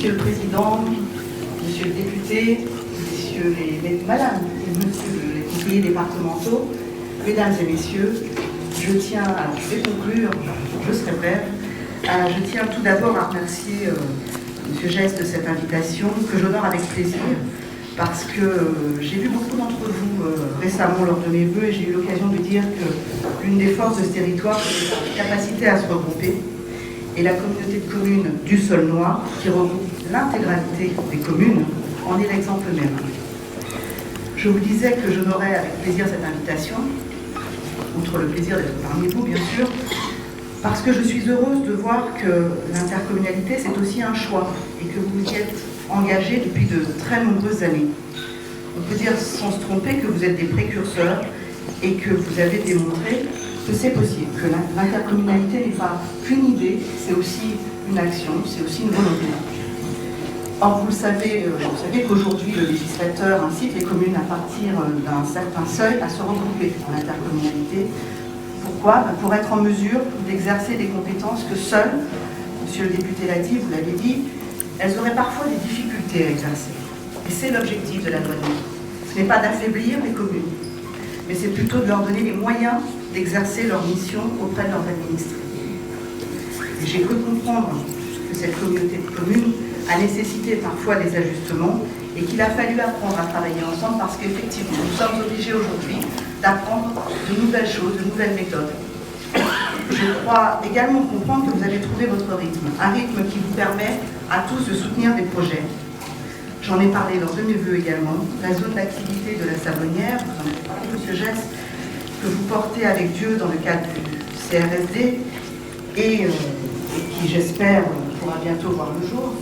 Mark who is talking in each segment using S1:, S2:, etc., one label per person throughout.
S1: Monsieur le Président, Monsieur le député, Madame et Monsieur les conseillers départementaux, Mesdames et Messieurs, je vais conclure, je serai brève. Je tiens tout d'abord à remercier Monsieur Geste de cette invitation que j'honore avec plaisir parce que j'ai vu beaucoup d'entre vous récemment lors de mes vœux et j'ai eu l'occasion de dire que l'une des forces de ce territoire, c'est la capacité à se regrouper. Et la communauté de communes du Saulnois, qui regroupe l'intégralité des communes, en est l'exemple même. Je vous disais que j'honorais avec plaisir cette invitation, outre le plaisir d'être parmi vous, bien sûr, parce que je suis heureuse de voir que l'intercommunalité, c'est aussi un choix, et que vous y êtes engagés depuis de très nombreuses années. On peut dire sans se tromper que vous êtes des précurseurs et que vous avez démontré que c'est possible, que l'intercommunalité n'est pas qu'une idée, c'est aussi une action, c'est aussi une volonté. Or, vous savez qu'aujourd'hui, le législateur incite les communes à partir d'un certain seuil à se regrouper en intercommunalité. Pourquoi? Pour être en mesure d'exercer des compétences que seules, monsieur le député l'a dit, vous l'avez dit, elles auraient parfois des difficultés à exercer. Et c'est l'objectif de la loi NOTRe. Ce n'est pas d'affaiblir les communes, mais c'est plutôt de leur donner les moyens d'exercer leur mission auprès de leurs administrés. Et j'ai cru comprendre que cette communauté de communes a nécessité parfois des ajustements et qu'il a fallu apprendre à travailler ensemble parce qu'effectivement, nous sommes obligés aujourd'hui d'apprendre de nouvelles choses, de nouvelles méthodes. Je crois également comprendre que vous avez trouvé votre rythme, un rythme qui vous permet à tous de soutenir des projets. J'en ai parlé lors de mes vœux également. La zone d'activité de la Savonnière, vous en avez parlé, monsieur Gesse, que vous portez avec Dieu dans le cadre du CRSD et qui, j'espère, pourra bientôt voir le jour.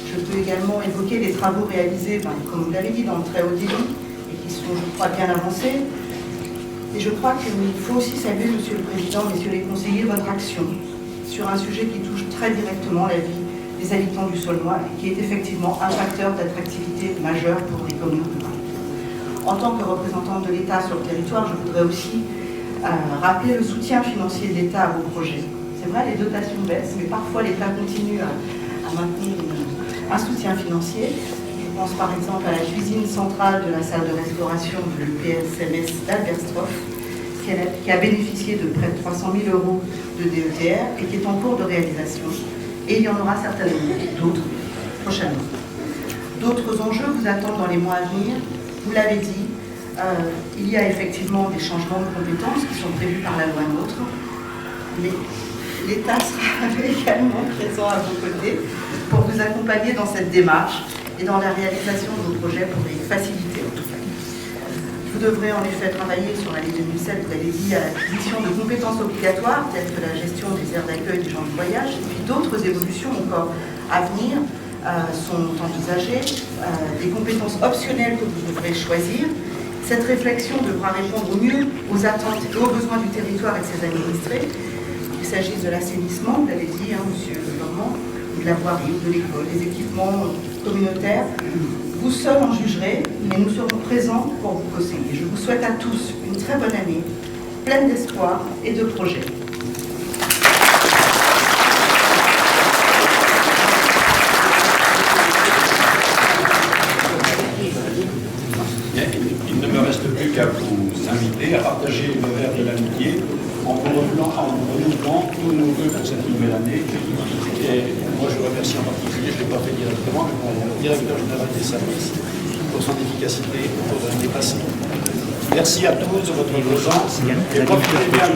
S1: Je peux également évoquer les travaux réalisés, comme vous l'avez dit, dans le très haut débit et qui sont, je crois, bien avancés. Et je crois qu'il faut aussi saluer, monsieur le Président, messieurs les conseillers, votre action sur un sujet qui touche très directement la vie des habitants du Saulnois et qui est effectivement un facteur d'attractivité majeur pour les communes rurales. En tant que représentante de l'État sur le territoire, je voudrais aussi rappeler le soutien financier de l'État à vos projets. C'est vrai, les dotations baissent, mais parfois l'État continue à maintenir un soutien financier. Je pense par exemple à la cuisine centrale de la salle de restauration de l'EPSMS d'Alberstroff, qui a bénéficié de près de 300 000 € de DETR et qui est en cours de réalisation. Et il y en aura certainement d'autres prochainement. D'autres enjeux vous attendent dans les mois à venir. Vous l'avez dit, il y a effectivement des changements de compétences qui sont prévus par la loi NOTRe, mais l'État sera également présent à vos côtés pour vous accompagner dans cette démarche et dans la réalisation de vos projets pour les faciliter en tout cas. Vous devrez en effet travailler sur l'année 2007, vous l'avez dit, à l'acquisition de compétences obligatoires telles que la gestion des aires d'accueil des gens du voyage, et puis d'autres évolutions encore à venir sont envisagées, des compétences optionnelles que vous devrez choisir. Cette réflexion devra répondre au mieux aux attentes et aux besoins du territoire et de ses administrés. Il s'agisse de l'assainissement, vous l'avez dit, monsieur Normand, de la voirie, de l'école, des équipements communautaires. Vous seuls en jugerez, mais nous serons présents pour vous conseiller. Je vous souhaite à tous une très bonne année, pleine d'espoir et de projets.
S2: Il ne me reste plus qu'à vous inviter à partager le verre de l'amitié en vous renouvelant tous nos vœux pour cette nouvelle année. Et moi, je remercie en particulier, je ne l'ai pas fait directement, mais mon directeur général des services pour son efficacité pour l'année passée. Merci à tous de votre présence et profitez bien de